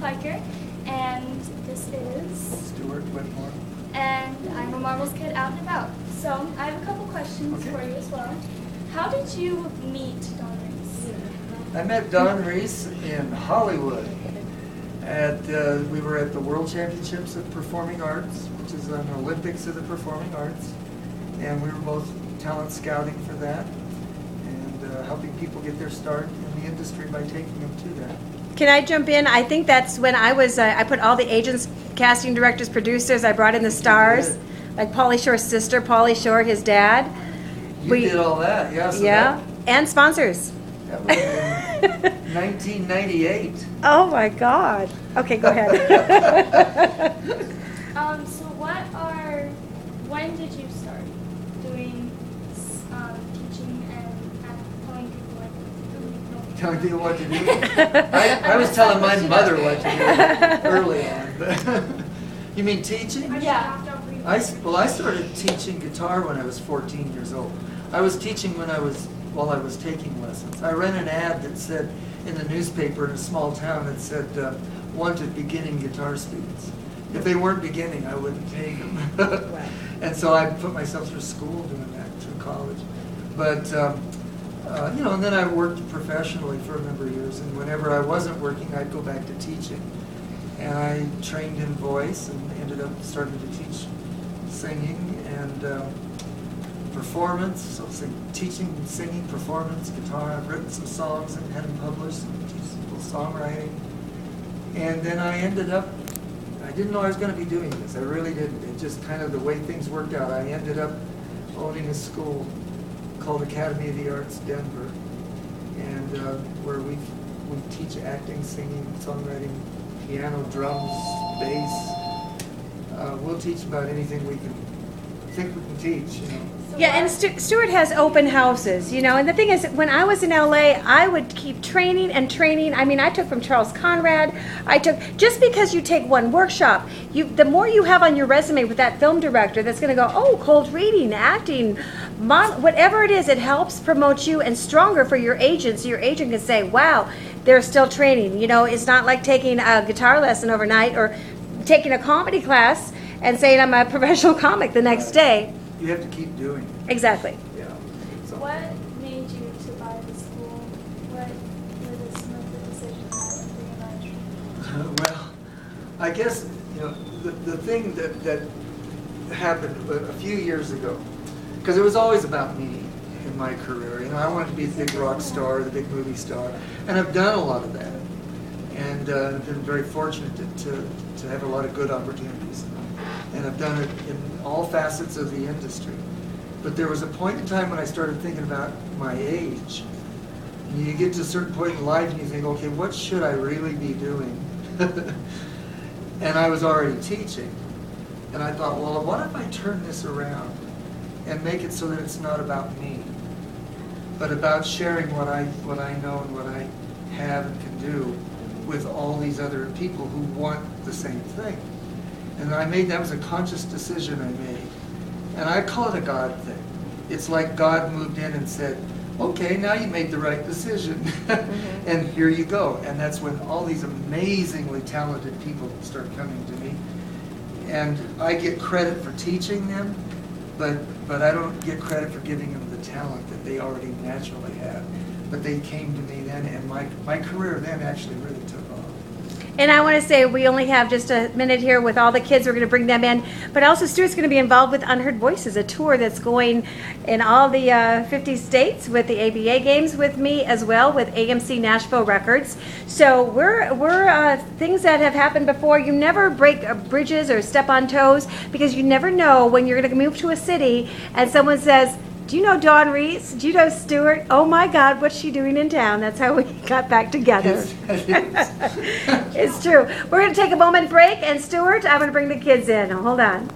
Piker, and this is Stuart Whitmore. And I'm a Marbles kid out and about. So I have a couple questions for you as well. How did you meet Don Reese? I met Don Reese in Hollywood. We were at the World Championships of Performing Arts, which is an Olympics of the Performing Arts, and we were both talent scouting for that and helping people get their start in the industry by taking them to that. Can I jump in? I think that's when I was, I put all the agents, casting directors, producers, I brought in the stars, like Pauly Shore's sister, Pauly Shore, his dad. You did all that, yeah. So yeah, and sponsors. That was in 1998. Oh my God. Okay, go ahead. So when did you start doing teaching and telling people what to do? Telling people what to do? I was telling my mother what to do early on. You mean teaching? Yeah. I started teaching guitar when I was 14 years old. I was teaching while I was taking lessons. I ran an ad that said, in the newspaper in a small town, that said, wanted beginning guitar students. If they weren't beginning, I wouldn't take them. And so I put myself through school doing that, through college. But, and then I worked professionally for a number of years, and whenever I wasn't working, I'd go back to teaching. And I trained in voice and ended up starting to teach singing and performance, so teaching, singing, performance, guitar. I've written some songs and had them published and teach people songwriting. And then I didn't know I was going to be doing this. I really didn't. It just kind of the way things worked out. I ended up owning a school called Academy of the Arts Denver, and where we teach acting, singing, songwriting, piano, drums, bass. We'll teach about anything we can think we can teach. Yeah, and Stuart has open houses, and the thing is, when I was in LA, I would keep training and training. I mean, I took from Charles Conrad. Just because you take one workshop, the more you have on your resume with that film director that's going to go, oh, cold reading, acting, whatever it is, it helps promote you and stronger for your agent. So your agent can say, wow, they're still training. It's not like taking a guitar lesson overnight or taking a comedy class and saying I'm a professional comic the next day. You have to keep doing it. Exactly. Yeah. So. What made you to buy the school? What were some of the decisions that you made? Well, I guess the thing that happened a few years ago, because it was always about me in my career. I wanted to be the big rock star, the big movie star, and I've done a lot of that, and I've been very fortunate to have a lot of good opportunities. And I've done it in all facets of the industry. But there was a point in time when I started thinking about my age. And you get to a certain point in life and you think, okay, what should I really be doing? And I was already teaching. And I thought, well, what if I turn this around and make it so that it's not about me, but about sharing what I know and what I have and can do with all these other people who want the same thing. And that was a conscious decision I made. And I call it a God thing. It's like God moved in and said, okay, now you made the right decision. And here you go. And that's when all these amazingly talented people start coming to me. And I get credit for teaching them, but I don't get credit for giving them the talent that they already naturally have. But they came to me then, and my career then actually really took off. And I want to say we only have just a minute here with all the kids. We're going to bring them in. But also Stuart's going to be involved with Unheard Voices, a tour that's going in all the 50 states with the ABA games with me as well, with AMC Nashville Records. So we're things that have happened before. You never break bridges or step on toes, because you never know when you're going to move to a city and someone says, do you know Don Reese? Do you know Stuart? Oh my God, what's she doing in town? That's how we got back together. Yes, It's true. We're going to take a moment break, and Stuart, I'm going to bring the kids in. Hold on.